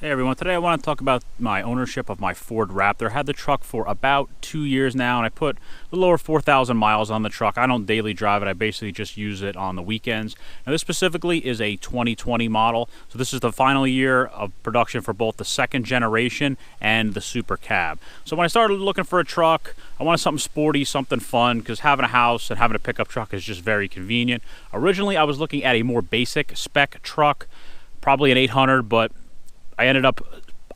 Hey everyone, today I want to talk about my ownership of my Ford Raptor. I had the truck for about 2 years now, and I put a little over 4,000 miles on the truck. I don't daily drive it, I basically just use it on the weekends. Now this specifically is a 2020 model, so this is the final year of production for both the second generation and the Super Cab. So when I started looking for a truck, I wanted something sporty, something fun, because having a house and having a pickup truck is just very convenient. Originally I was looking at a more basic spec truck, probably an 800, but I ended up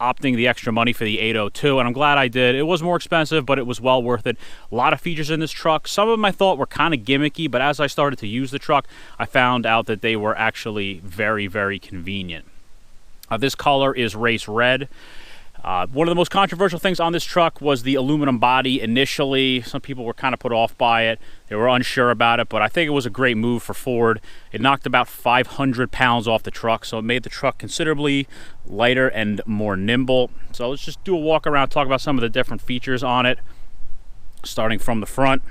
opting the extra money for the 802, and I'm glad I did. It was more expensive, but it was well worth it. A lot of features in this truck. Some of them I thought were kind of gimmicky, but as I started to use the truck, I found out that they were actually very, very convenient. This color is race red. One of the most controversial things on this truck was the aluminum body. Initially, some people were kind of put off by it. They were unsure about it, but I think it was a great move for Ford. It knocked about 500 pounds off the truck, so it made the truck considerably lighter and more nimble. So let's just do a walk around, talk about some of the different features on it, starting from the front.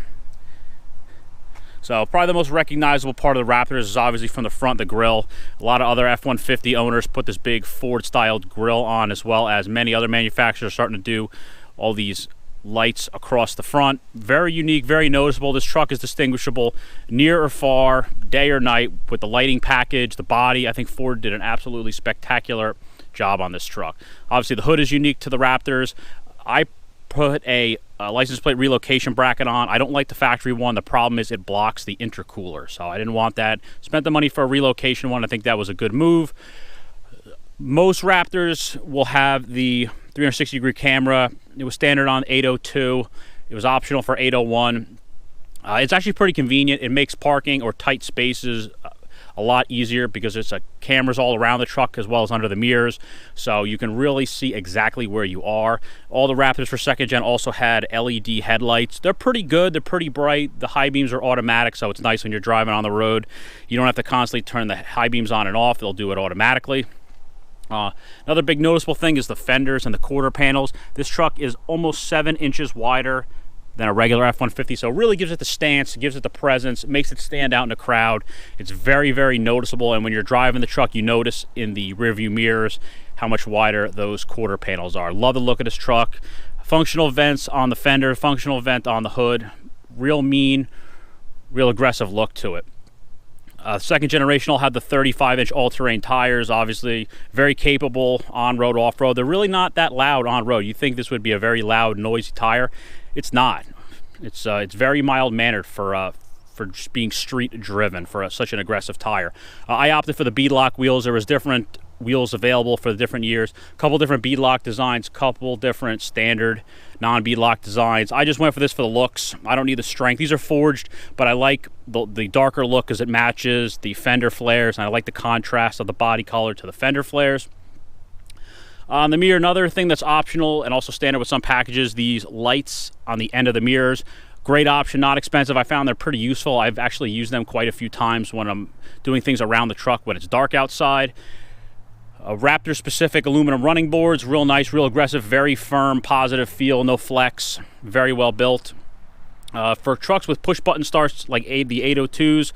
So probably the most recognizable part of the Raptors is obviously from the front, the grille. A lot of other F-150 owners put this big Ford-styled grille on, as well as many other manufacturers are starting to do all these lights across the front. Very unique, very noticeable. This truck is distinguishable near or far, day or night, with the lighting package, the body. I think Ford did an absolutely spectacular job on this truck. Obviously, the hood is unique to the Raptors. I put a license plate relocation bracket on. I don't like the factory one. The problem is it blocks the intercooler, so I didn't want that. Spent the money for a relocation one. I think that was a good move. Most Raptors will have the 360-degree camera. It was standard on 802. It was optional for 801. It's actually pretty convenient. It makes parking or tight spaces a lot easier because it's cameras all around the truck as well as under the mirrors, so you can really see exactly where you are. All the Raptors for second gen also had LED headlights. They're pretty good, they're pretty bright. The high beams are automatic, so it's nice when you're driving on the road. You don't have to constantly turn the high beams on and off, they'll do it automatically. Another big noticeable thing is the fenders and the quarter panels. This truck is almost 7 inches wider than a regular F-150, so it really gives it the stance, gives it the presence, it makes it stand out in a crowd. It's very, very noticeable, and when you're driving the truck, you notice in the rearview mirrors how much wider those quarter panels are. Love the look of this truck. Functional vents on the fender, functional vent on the hood. Real mean, real aggressive look to it. Second generation will have the 35-inch all-terrain tires, obviously very capable on-road, off-road. They're really not that loud on-road. You think this would be a very loud, noisy tire. It's not. It's very mild-mannered for just being street-driven for such an aggressive tire. I opted for the bead lock wheels. There was different wheels available for the different years. A couple different bead lock designs, couple different standard non-bead lock designs. I just went for this for the looks. I don't need the strength. These are forged, but I like the darker look because it matches the fender flares, and I like the contrast of the body color to the fender flares. On the mirror, another thing that's optional and also standard with some packages, these lights on the end of the mirrors. Great option, not expensive. I found they're pretty useful. I've actually used them quite a few times when I'm doing things around the truck when it's dark outside. Raptor-specific aluminum running boards, real nice, real aggressive, very firm, positive feel, no flex, very well built. For trucks with push-button starts like the 802s,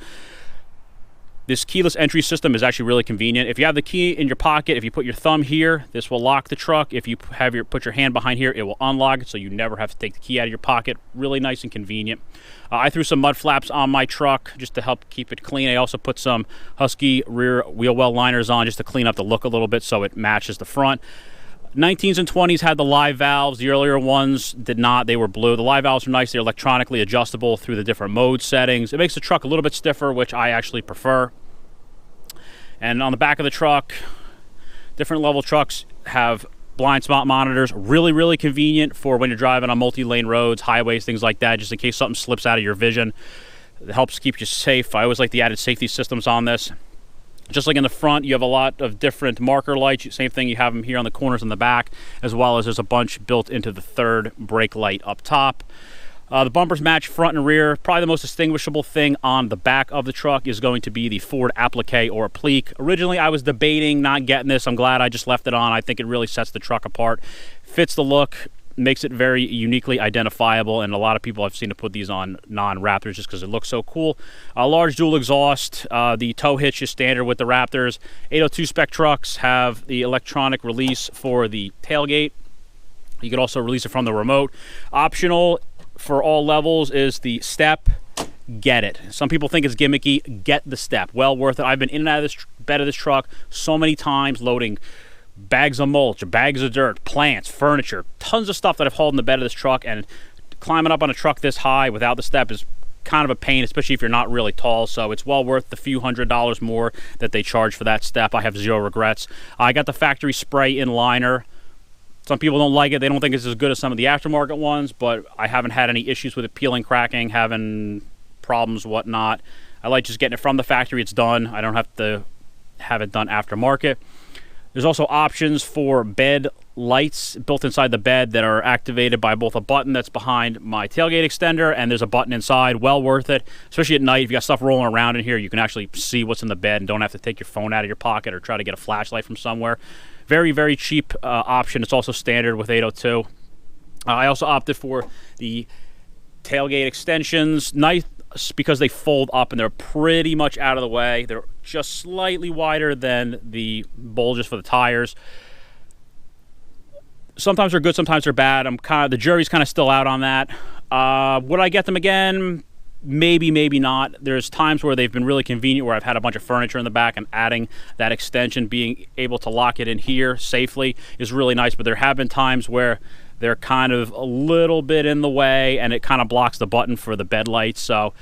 this keyless entry system is actually really convenient. If you have the key in your pocket, if you put your thumb here, this will lock the truck. If you put your hand behind here, it will unlock it, so you never have to take the key out of your pocket. Really nice and convenient. I threw some mud flaps on my truck just to help keep it clean. I also put some Husky rear wheel well liners on just to clean up the look a little bit so it matches the front. 19s and 20s had the live valves. The earlier ones did not. They were blue. The live valves are nice. They're electronically adjustable through the different mode settings. It makes the truck a little bit stiffer, which I actually prefer. And on the back of the truck, different level trucks have blind spot monitors. Really, really convenient for when you're driving on multi-lane roads, highways, things like that, just in case something slips out of your vision. It helps keep you safe. I always like the added safety systems on this. Just like in the front, you have a lot of different marker lights. Same thing, you have them here on the corners in the back, as well as there's a bunch built into the third brake light up top. The bumpers match front and rear. Probably the most distinguishable thing on the back of the truck is going to be the Ford applique or applique. Originally, I was debating not getting this. I'm glad I just left it on. I think it really sets the truck apart. Fits the look. makes it very uniquely identifiable, and a lot of people I've seen to put these on non-Raptors just because it looks so cool. Large dual exhaust. The tow hitch is standard with the Raptors. 802 spec trucks have the electronic release for the tailgate. You can also release it from the remote. Optional for all levels is the step. Get it. Some people think it's gimmicky. Get the step. Well worth it. I've been in and out of this bed of this truck so many times, loading bags of mulch, bags of dirt, plants, furniture, tons of stuff that I've hauled in the bed of this truck, and climbing up on a truck this high without the step is kind of a pain, especially if you're not really tall. So it's well worth the few $100s more that they charge for that step. I have zero regrets. I got the factory spray in liner. Some people don't like it. They don't think it's as good as some of the aftermarket ones, but I haven't had any issues with it peeling, cracking, having problems, whatnot. I like just getting it from the factory. It's done. I don't have to have it done aftermarket. There's also options for bed lights built inside the bed that are activated by both a button that's behind my tailgate extender, and there's a button inside. Well worth it, especially at night. If you got stuff rolling around in here, you can actually see what's in the bed and don't have to take your phone out of your pocket or try to get a flashlight from somewhere. Very, very cheap option. It's also standard with 802. I also opted for the tailgate extensions. Nice because they fold up and they're pretty much out of the way. They're just slightly wider than the bulges for the tires. Sometimes they're good, sometimes they're bad. The jury's kind of still out on that. Would I get them again? Maybe, maybe not. There's times where they've been really convenient, where I've had a bunch of furniture in the back, and adding that extension, being able to lock it in here safely is really nice. But there have been times where they're kind of a little bit in the way, and it kind of blocks the button for the bed lights. So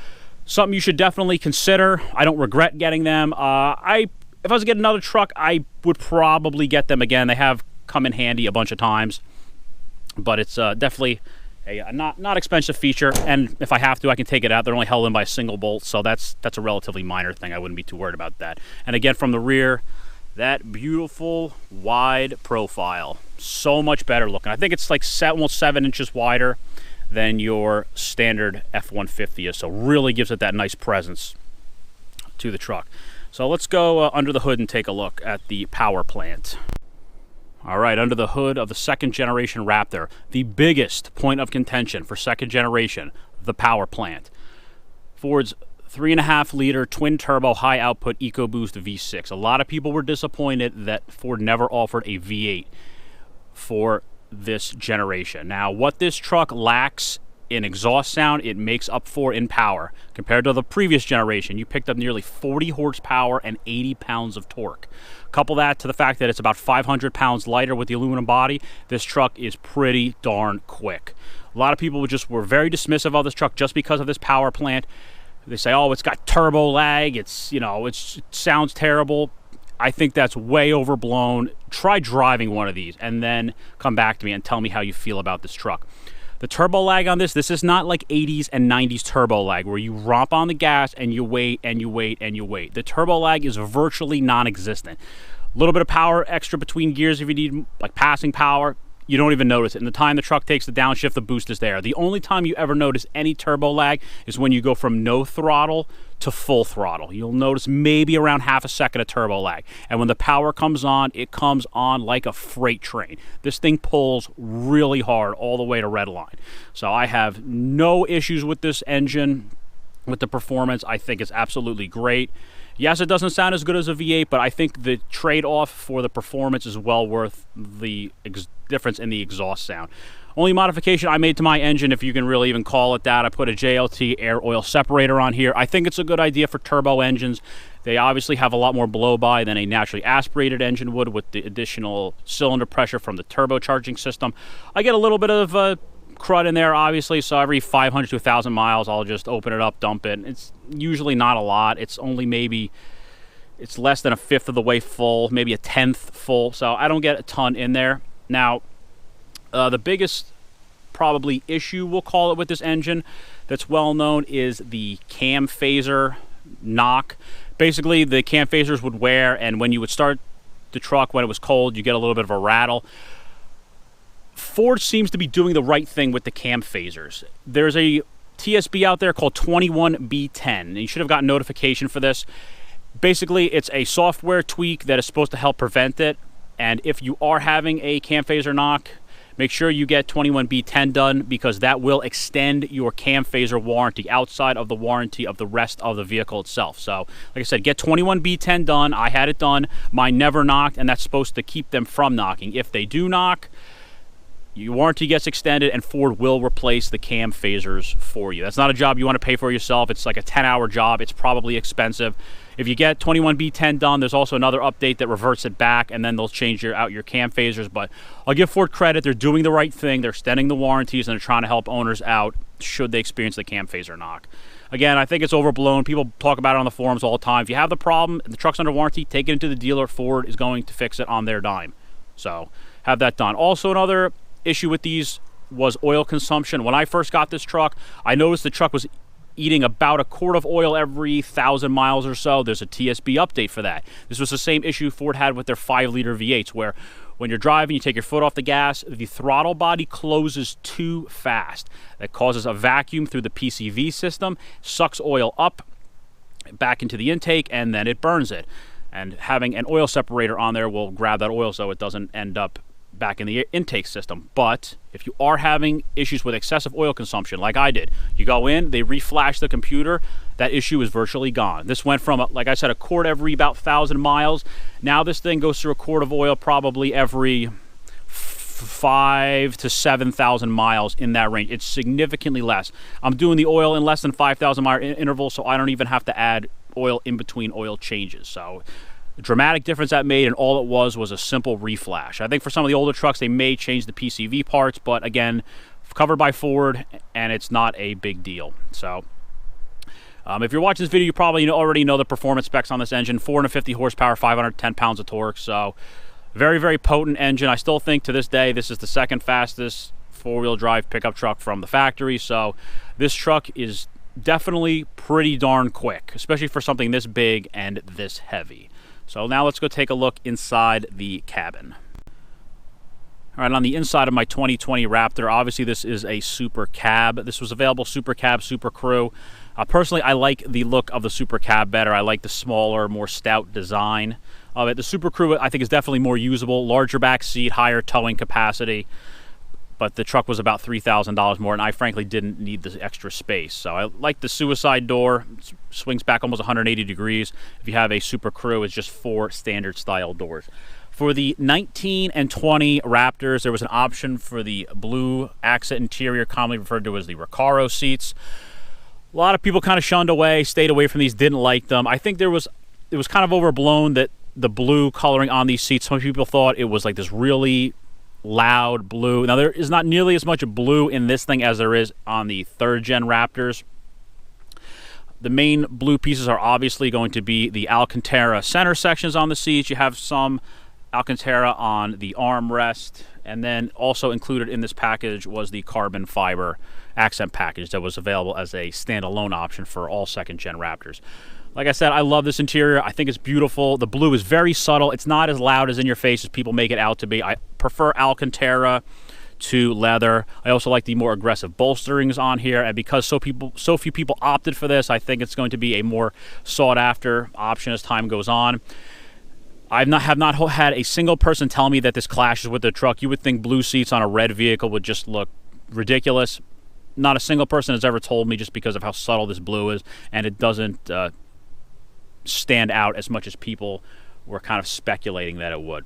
something you should definitely consider. I don't regret getting them. If I was to get another truck, I would probably get them again. They have come in handy a bunch of times, but it's definitely a not expensive feature. And if I have to, I can take it out. They're only held in by a single bolt, so that's a relatively minor thing. I wouldn't be too worried about that. And again, from the rear, that beautiful wide profile, so much better looking. I think it's like almost 7 inches wider than your standard F150 is, so really gives it that nice presence to the truck. So let's go under the hood and take a look at the power plant. All right, under the hood of the second generation Raptor, the biggest point of contention for second generation, the power plant. Ford's 3.5 liter twin turbo high output EcoBoost V6. A lot of people were disappointed that Ford never offered a V8 for this generation. Now, what this truck lacks in exhaust sound, it makes up for in power. Compared to the previous generation, you picked up nearly 40 horsepower and 80 pounds of torque. Couple that to the fact that it's about 500 pounds lighter with the aluminum body, this truck is pretty darn quick. A lot of people were very dismissive of this truck just because of this power plant. They say, oh, it's got turbo lag, it sounds terrible. I think that's way overblown. Try driving one of these and then come back to me and tell me how you feel about this truck. The turbo lag on this is not like 80s and 90s turbo lag where you romp on the gas and you wait and you wait and you wait. The turbo lag is virtually non-existent. A little bit of power extra between gears if you need like passing power, you don't even notice it. And the time the truck takes the downshift, the boost is there. The only time you ever notice any turbo lag is when you go from no throttle to full throttle. You'll notice maybe around half a second of turbo lag. And when the power comes on, it comes on like a freight train. This thing pulls really hard all the way to red line. So I have no issues with this engine, with the performance. I think it's absolutely great. Yes, it doesn't sound as good as a V8, but I think the trade-off for the performance is well worth the difference in the exhaust sound. Only modification I made to my engine, if you can really even call it that, I put a JLT air oil separator on here. I think it's a good idea for turbo engines. They obviously have a lot more blow-by than a naturally aspirated engine would with the additional cylinder pressure from the turbocharging system. I get a little bit of crud in there, obviously, so every 500 to 1,000 miles, I'll just open it up, dump it. It's usually not a lot. It's only it's less than a fifth of the way full, maybe a 10th full, so I don't get a ton in there. Now, the biggest probably issue, we'll call it, with this engine that's well known is the cam phaser knock. Basically, the cam phasers would wear, and when you would start the truck when it was cold, you get a little bit of a rattle. Ford seems to be doing the right thing with the cam phasers. There's a TSB out there called 21B10, and you should have gotten notification for this. Basically, it's a software tweak that is supposed to help prevent it, and if you are having a cam phaser knock, make sure you get 21B10 done, because that will extend your cam phaser warranty outside of the warranty of the rest of the vehicle itself. So, like I said, get 21B10 done. I had it done. Mine never knocked, and that's supposed to keep them from knocking. If they do knock, your warranty gets extended, and Ford will replace the cam phasers for you. That's not a job you want to pay for yourself. It's like a 10-hour job. It's probably expensive. If you get 21B10 done, there's also another update that reverts it back, and then they'll change out your cam phasers. But I'll give Ford credit. They're doing the right thing. They're extending the warranties, and they're trying to help owners out should they experience the cam phaser knock. Again, I think it's overblown. People talk about it on the forums all the time. If you have the problem and the truck's under warranty, take it into the dealer. Ford is going to fix it on their dime. So have that done. Also, another issue with these was oil consumption. When I first got this truck, I noticed the truck was eating about a quart of oil every 1,000 miles or so. There's a TSB update for that. This was the same issue Ford had with their 5-liter V8s, where when you're driving, you take your foot off the gas, the throttle body closes too fast. That causes a vacuum through the PCV system, sucks oil up back into the intake, and then it burns it. And having an oil separator on there will grab that oil so it doesn't end up back in the intake system. But if you are having issues with excessive oil consumption, like I did, you go in, they reflash the computer, that issue is virtually gone. This went from, like I said, a quart every about 1,000 miles. Now this thing goes through a quart of oil probably every 5,000 to 7,000 miles, in that range. It's significantly less. I'm doing the oil in less than 5,000 mile intervals, so I don't even have to add oil in between oil changes. So dramatic difference that made, and all it was a simple reflash. I think for some of the older trucks, they may change the PCV parts, but again, covered by Ford, and it's not a big deal. So if you're watching this video, you probably already know the performance specs on this engine. 450 horsepower, 510 pounds of torque. So very, very potent engine. I still think to this day, this is the second fastest four-wheel drive pickup truck from the factory. So this truck is definitely pretty darn quick, especially for something this big and this heavy. So now let's go take a look inside the cabin. All right, on the inside of my 2020 Raptor, obviously this is a Super Cab. This was available Super Cab, Super Crew. Personally, I like the look of the Super Cab better. I like the smaller, more stout design of it. The Super Crew, I think, is definitely more usable. Larger back seat, higher towing capacity. But the truck was about $3,000 more, and I frankly didn't need the extra space. So I like the suicide door. It swings back almost 180 degrees. If you have a Super Crew, it's just 4 standard style doors. For the 19 and 20 Raptors, there was an option for the blue accent interior, commonly referred to as the Recaro seats. A lot of people kind of shunned away, stayed away from these, didn't like them. I think it was kind of overblown that the blue coloring on these seats, some people thought it was like this really loud blue. Now, there is not nearly as much blue in this thing as there is on the 3rd gen Raptors. The main blue pieces are obviously going to be the Alcantara center sections on the seats. You have some Alcantara on the armrest, and then also included in this package was the carbon fiber accent package that was available as a standalone option for all 2nd gen Raptors. Like I said, I love this interior. I think it's beautiful. The blue is very subtle. It's not as loud as in your face as people make it out to be. I prefer Alcantara to leather. I also like the more aggressive bolsterings on here, and because so few people opted for this, I think it's going to be a more sought after option as time goes on. I have not had a single person tell me that this clashes with the truck. You would think blue seats on a red vehicle would just look ridiculous. Not a single person has ever told me, just because of how subtle this blue is, and it doesn't stand out as much as people were kind of speculating that it would.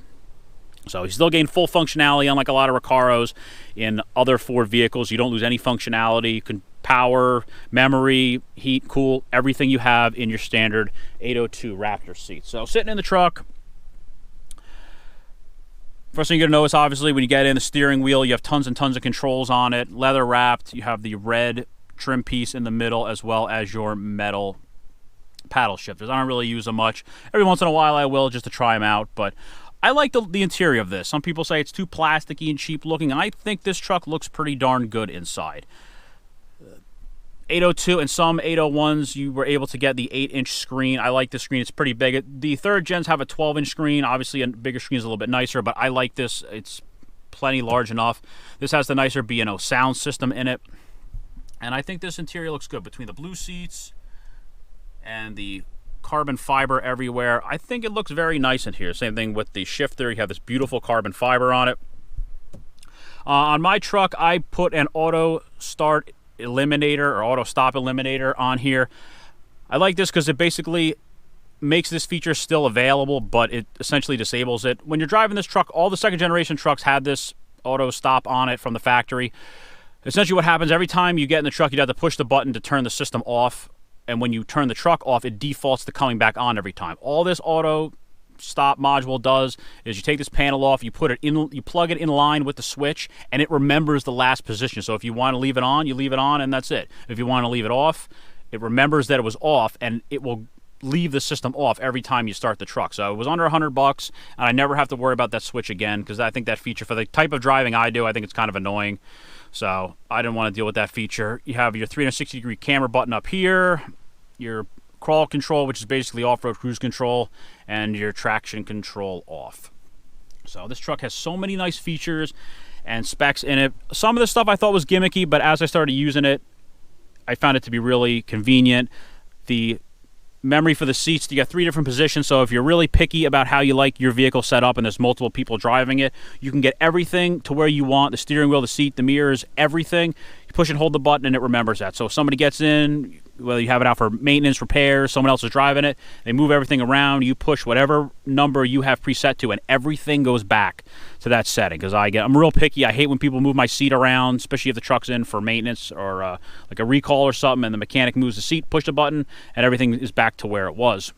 So you still gain full functionality, unlike a lot of Recaros in other Ford vehicles. You don't lose any functionality. You can power, memory, heat, cool, everything you have in your standard 802 Raptor seat. So sitting in the truck, first thing you're going to notice, obviously, when you get in the steering wheel, you have tons and tons of controls on it, leather wrapped. You have the red trim piece in the middle, as well as your metal paddle shifters. I don't really use them much. Every once in a while I will, just to try them out, but I like the interior of this. Some people say it's too plasticky and cheap looking. I think this truck looks pretty darn good inside. 802 and some 801s, you were able to get the 8-inch screen. I like this screen. It's pretty big. The 3rd gens have a 12-inch screen. Obviously, a bigger screen is a little bit nicer, but I like this. It's plenty large enough. This has the nicer B&O sound system in it, and I think this interior looks good between the blue seats and the carbon fiber everywhere. I think it looks very nice in here. Same thing with the shifter. You have this beautiful carbon fiber on it. On my truck, I put an auto start eliminator or auto stop eliminator on here. I like this because it basically makes this feature still available, but it essentially disables it. When you're driving this truck, all the second generation trucks had this auto stop on it from the factory. Essentially what happens, every time you get in the truck, you'd have to push the button to turn the system off, and when you turn the truck off, it defaults to coming back on every time. All this auto stop module does is you take this panel off, you put it in, you plug it in line with the switch, and it remembers the last position. So if you want to leave it on, you leave it on, and that's it. If you want to leave it off, it remembers that it was off, and it will leave the system off every time you start the truck. So it was under $100, and I never have to worry about that switch again, because I think that feature, for the type of driving I do, I think it's kind of annoying. So I didn't want to deal with that feature. You have your 360-degree camera button up here, your crawl control, which is basically off-road cruise control, and your traction control off. So this truck has so many nice features and specs in it. Some of the stuff I thought was gimmicky, but as I started using it, I found it to be really convenient. The memory for the seats, you got 3 different positions, so if you're really picky about how you like your vehicle set up and there's multiple people driving it, you can get everything to where you want: the steering wheel, the seat, the mirrors, everything. You push and hold the button and it remembers that. So if somebody gets in, whether you have it out for maintenance, repairs, someone else is driving it, they move everything around, you push whatever number you have preset to, and everything goes back to that setting. Because I'm real picky. I hate when people move my seat around, especially if the truck's in for maintenance or like a recall or something, and the mechanic moves the seat, push the button, and everything is back to where it was.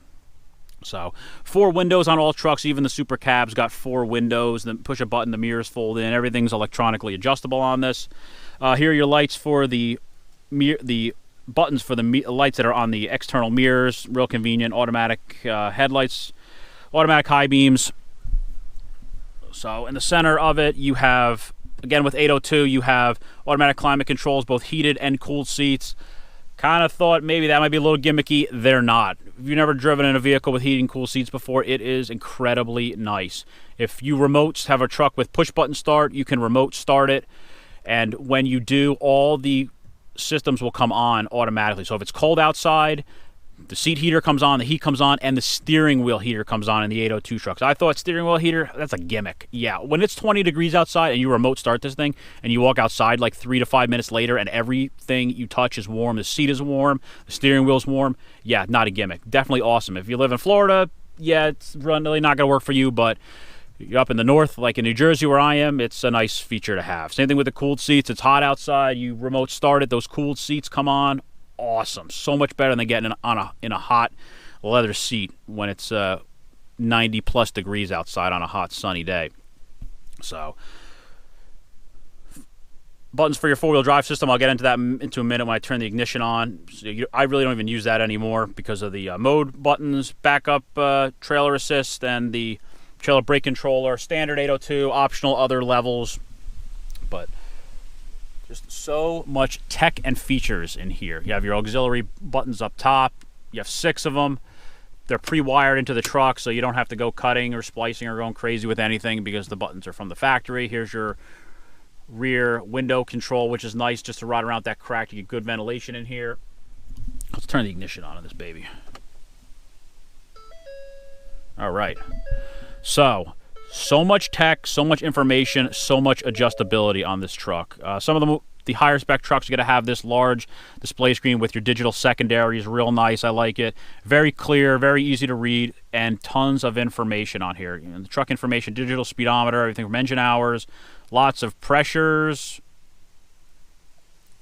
So 4 windows on all trucks, even the super cabs got 4 windows. Then push a button, the mirrors fold in. Everything's electronically adjustable on this. Here are your lights for the buttons for the lights that are on the external mirrors. Real convenient. Automatic headlights, automatic high beams. So in the center of it, you have, again with 802, you have automatic climate controls, both heated and cooled seats. Kind of thought maybe that might be a little gimmicky. They're not. If you've never driven in a vehicle with heated and cooled seats before, it is incredibly nice. If you have a truck with push button start, you can remote start it, and when you do, all the systems will come on automatically. So if it's cold outside, the seat heater comes on, the heat comes on, and the steering wheel heater comes on in the 802 trucks. I thought steering wheel heater, that's a gimmick. Yeah, when it's 20 degrees outside and you remote start this thing and you walk outside like 3 to 5 minutes later and everything you touch is warm, the seat is warm, the steering wheel's warm, yeah, not a gimmick. Definitely awesome. If you live in Florida, yeah, it's really not going to work for you, but you're up in the north, like in New Jersey where I am, it's a nice feature to have. Same thing with the cooled seats. It's hot outside, you remote start it, those cooled seats come on. Awesome. So much better than getting in a hot leather seat when it's 90 plus degrees outside on a hot sunny day. So buttons for your 4-wheel drive system, I'll get into that into a minute when I turn the ignition on. So I really don't even use that anymore because of the mode buttons, backup trailer assist, and the trailer brake controller, standard 802, optional other levels. But just so much tech and features in here. You have your auxiliary buttons up top. You have 6 of them. They're pre-wired into the truck, so you don't have to go cutting or splicing or going crazy with anything because the buttons are from the factory. Here's your rear window control, which is nice just to ride around that crack to get good ventilation in here. Let's turn the ignition on this baby. All right. So much tech, so much information, so much adjustability on this truck. Some of the higher spec trucks are going to have this large display screen with your digital secondary. Is real nice. I like it. Very clear, very easy to read, and tons of information on here. You know, the truck information, digital speedometer, everything from engine hours, lots of pressures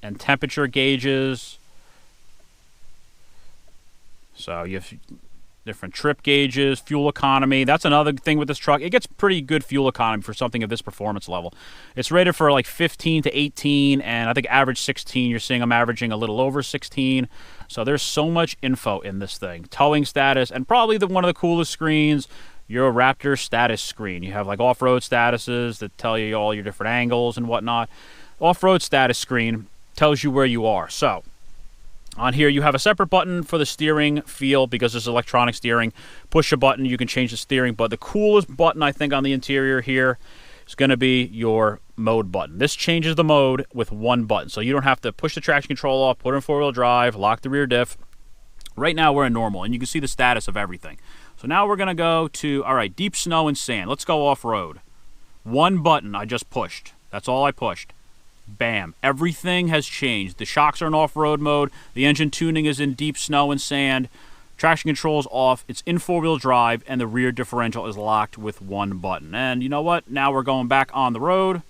and temperature gauges. So you have different trip gauges, fuel economy. That's another thing with this truck. It gets pretty good fuel economy for something of this performance level. It's rated for like 15 to 18, and I think average 16. You're seeing I'm averaging a little over 16. So there's so much info in this thing. Towing status, and probably one of the coolest screens, your Raptor status screen. You have like off-road statuses that tell you all your different angles and whatnot. Off-road status screen tells you where you are. So on here, you have a separate button for the steering feel because it's electronic steering. Push a button, you can change the steering. But the coolest button, I think, on the interior here is going to be your mode button. This changes the mode with one button. So you don't have to push the traction control off, put in 4-wheel drive, lock the rear diff. Right now, we're in normal, and you can see the status of everything. So now we're going to go to, all right, deep snow and sand. Let's go off-road. One button I just pushed. That's all I pushed. Bam. Everything has changed. The shocks are in off-road mode. The engine tuning is in deep snow and sand. Traction control is off. It's in four-wheel drive, and the rear differential is locked with one button. And you know what? Now we're going back on the road.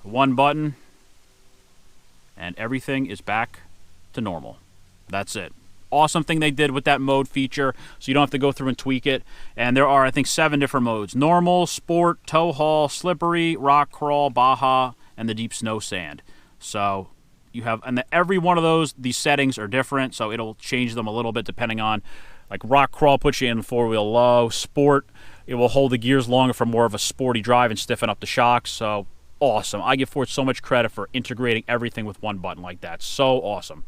One button, and everything is back to normal. That's it. Awesome thing they did with that mode feature, so you don't have to go through and tweak it. And there are, I think, 7 different modes: normal, sport, tow haul, slippery, rock crawl, baja, and the deep snow sand. So you have, and every one of those, these settings are different, so it'll change them a little bit depending on, like rock crawl puts you in four-wheel low. Sport, it will hold the gears longer for more of a sporty drive and stiffen up the shocks. So awesome. I give Ford so much credit for integrating everything with one button like that. So awesome.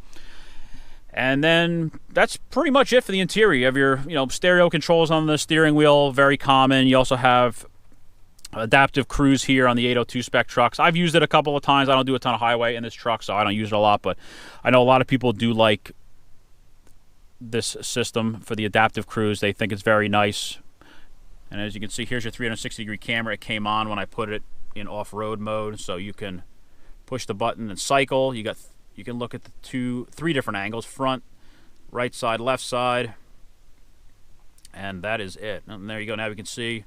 And then that's pretty much it for the interior. You have your, stereo controls on the steering wheel, very common. You also have adaptive cruise here on the 802 spec trucks. I've used it a couple of times. I don't do a ton of highway in this truck, so I don't use it a lot, but I know a lot of people do like this system for the adaptive cruise. They think it's very nice. And as you can see, here's your 360-degree camera. It came on when I put it in off-road mode, so you can push the button and cycle. You can look at the 3 different angles: front, right side, left side, and that is it. And there you go. Now we can see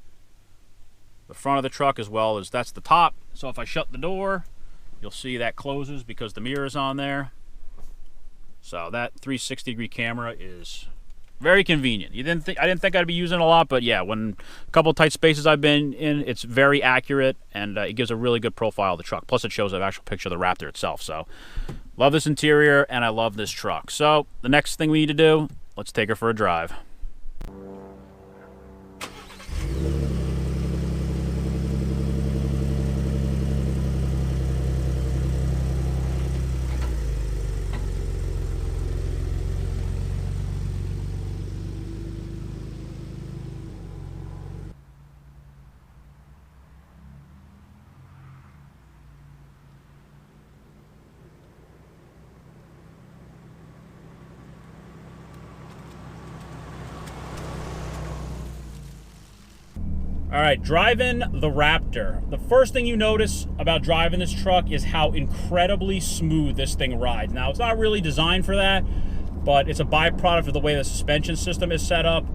the front of the truck as well as that's the top. So if I shut the door, you'll see that closes because the mirror is on there. So that 360-degree camera is very convenient. I didn't think I'd be using it a lot, but yeah, when a couple tight spaces I've been in, it's very accurate, and it gives a really good profile of the truck. Plus, it shows an actual picture of the Raptor itself. So, love this interior, and I love this truck. So, the next thing we need to do, let's take her for a drive. All right, driving the Raptor. The first thing you notice about driving this truck is how incredibly smooth this thing rides. Now, it's not really designed for that, but it's a byproduct of the way the suspension system is set up.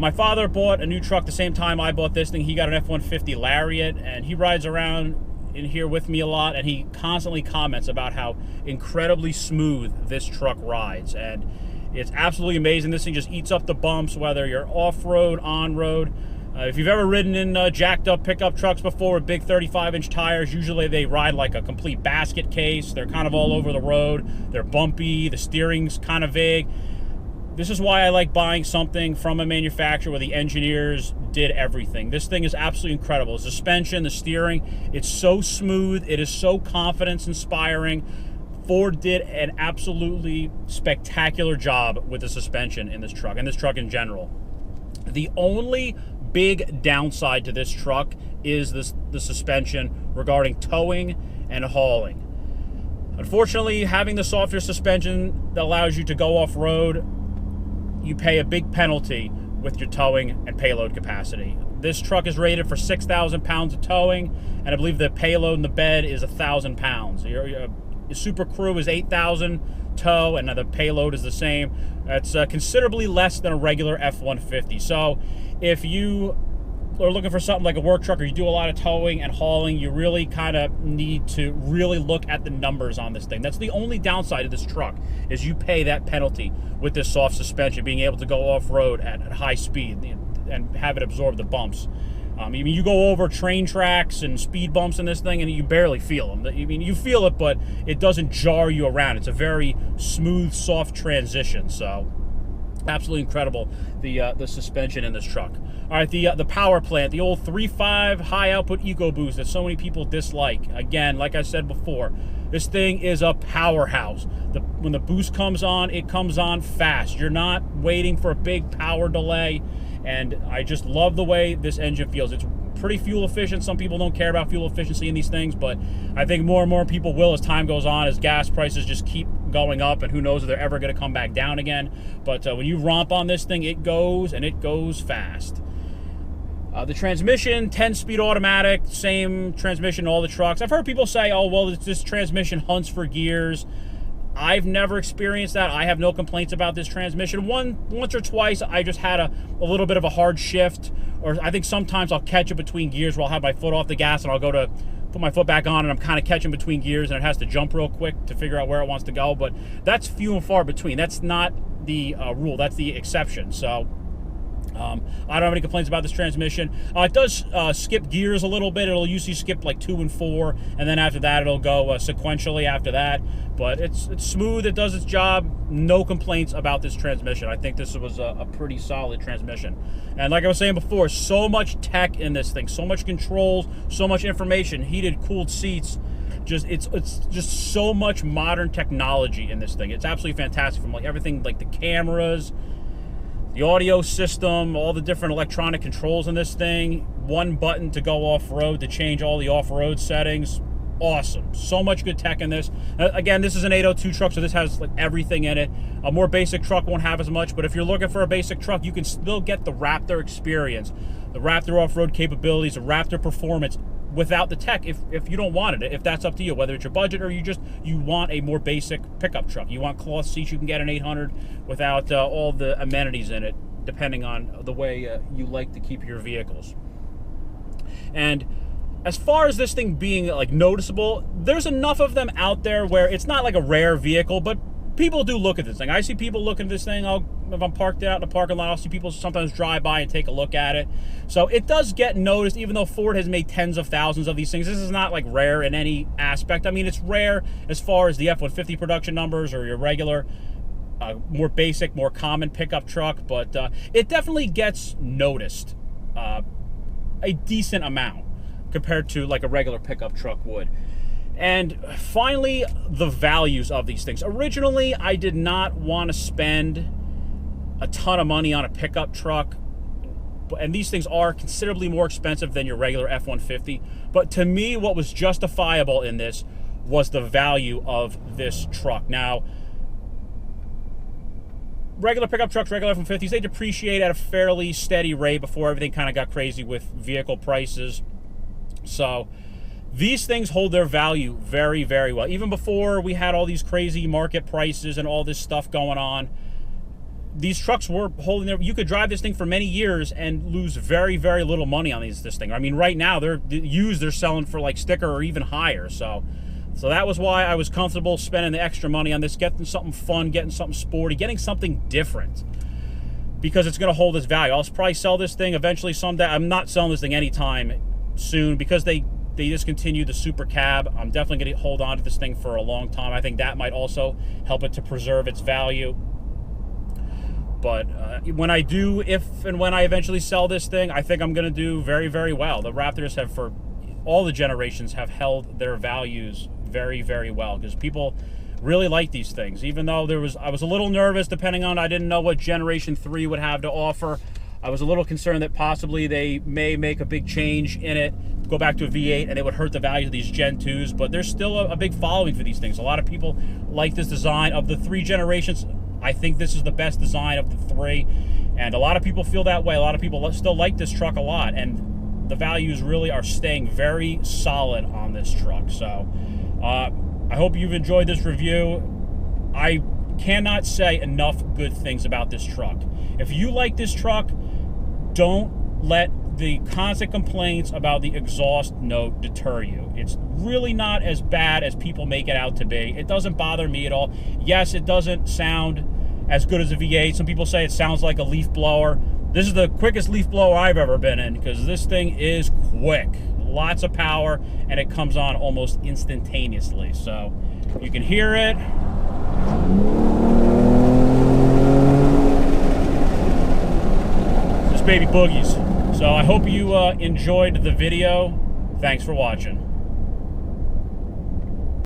My father bought a new truck the same time I bought this thing. He got an F-150 Lariat, and he rides around in here with me a lot, and he constantly comments about how incredibly smooth this truck rides. And it's absolutely amazing. This thing just eats up the bumps, whether you're off-road, on-road. If you've ever ridden in jacked up pickup trucks before with big 35-inch tires, usually they ride like a complete basket case. They're kind of all over the road. They're bumpy. The steering's kind of vague. This is why I like buying something from a manufacturer where the engineers did everything. This thing is absolutely incredible. The suspension, the steering, it's so smooth. It is so confidence-inspiring. Ford did an absolutely spectacular job with the suspension in this truck, and this truck in general. The only big downside to this truck is the suspension regarding towing and hauling. Unfortunately, having the softer suspension that allows you to go off-road, you pay a big penalty with your towing and payload capacity. This truck is rated for 6,000 pounds of towing, and I believe the payload in the bed is 1,000 pounds. Your Super Crew is 8,000 tow, and the payload is the same. That's considerably less than a regular F-150. So if you are looking for something like a work truck, or you do a lot of towing and hauling, you really kind of need to really look at the numbers on this thing. That's the only downside of this truck, is you pay that penalty with this soft suspension, being able to go off-road at high speed and have it absorb the bumps. I mean, you go over train tracks and speed bumps in this thing, and you barely feel them. I mean, you feel it, but it doesn't jar you around. It's a very smooth, soft transition. So, absolutely incredible, the suspension in this truck. All right, the power plant, the old 3.5 high output EcoBoost that so many people dislike. Again, like I said before, this thing is a powerhouse. When the boost comes on, it comes on fast. You're not waiting for a big power delay. And I just love the way this engine feels. It's pretty fuel efficient. Some people don't care about fuel efficiency in these things, but I think more and more people will as time goes on, as gas prices just keep going up, and who knows if they're ever going to come back down again. But when you romp on this thing, it goes, and it goes fast. The transmission, 10-speed automatic, same transmission in all the trucks. I've heard people say, oh, well, this transmission hunts for gears. I've never experienced that. I have no complaints about this transmission. Once or twice, I just had a little bit of a hard shift, or I think sometimes I'll catch it between gears where I'll have my foot off the gas and I'll go to put my foot back on and I'm kind of catching between gears and it has to jump real quick to figure out where it wants to go. But that's few and far between. That's not the rule. That's the exception. So I don't have any complaints about this transmission. It does skip gears a little bit. It'll usually skip like 2 and 4, and then after that it'll go sequentially after that. But it's smooth. It does its job. No complaints about this transmission. I think this was a pretty solid transmission. And like I was saying before, so much tech in this thing, so much controls, so much information, heated, cooled seats. It's just so much modern technology in this thing. It's absolutely fantastic, from like everything, like the cameras, the audio system, all the different electronic controls in this thing, one button to go off-road to change all the off-road settings. Awesome. So much good tech in this. Again, this is an 802 truck, so this has like everything in it. A more basic truck won't have as much, but if you're looking for a basic truck, you can still get the Raptor experience, the Raptor off-road capabilities, the Raptor performance without the tech if you don't want it, if that's up to you, whether it's your budget or you want a more basic pickup truck. You want cloth seats, you can get an 800 without all the amenities in it, depending on the way you like to keep your vehicles. And as far as this thing being like noticeable, there's enough of them out there where it's not like a rare vehicle, but people do look at this thing. I see people looking at this thing. If I'm parked out in the parking lot, I'll see people sometimes drive by and take a look at it. So it does get noticed, even though Ford has made tens of thousands of these things. This is not like rare in any aspect. I mean, it's rare as far as the F-150 production numbers or your regular, more basic, more common pickup truck, but it definitely gets noticed a decent amount compared to like a regular pickup truck would. And finally, the values of these things. Originally, I did not want to spend a ton of money on a pickup truck, and these things are considerably more expensive than your regular F-150. But to me, what was justifiable in this was the value of this truck. Now, regular pickup trucks, regular F-150s, they depreciate at a fairly steady rate before everything kind of got crazy with vehicle prices. So these things hold their value very, very well. Even before we had all these crazy market prices and all this stuff going on, these trucks were holding their... You could drive this thing for many years and lose very, very little money on this thing. I mean, right now, they're selling for like sticker or even higher. So that was why I was comfortable spending the extra money on this, getting something fun, getting something sporty, getting something different, because it's going to hold its value. I'll probably sell this thing eventually someday. I'm not selling this thing anytime soon because they discontinued the Super Cab. I'm definitely going to hold on to this thing for a long time. I think that might also help it to preserve its value. But when I do, if and when I eventually sell this thing, I think I'm going to do very, very well. The Raptors have, for all the generations, have held their values very, very well, because people really like these things. Even though I was a little nervous, depending on, I didn't know what Generation 3 would have to offer. I was a little concerned that possibly they may make a big change in it, go back to a V8, and it would hurt the value of these Gen 2s, but there's still a big following for these things. A lot of people like this design. Of the 3 generations, I think this is the best design of the 3, and a lot of people feel that way. A lot of people still like this truck a lot, and the values really are staying very solid on this truck. So I hope you've enjoyed this review. I cannot say enough good things about this truck. If you like this truck, don't let the constant complaints about the exhaust note deter you. It's really not as bad as people make it out to be. It doesn't bother me at all. Yes, it doesn't sound as good as a V8. Some people say it sounds like a leaf blower. This is the quickest leaf blower I've ever been in, because this thing is quick. Lots of power, and it comes on almost instantaneously. So you can hear it. Baby boogies. So I hope you enjoyed the video. Thanks for watching.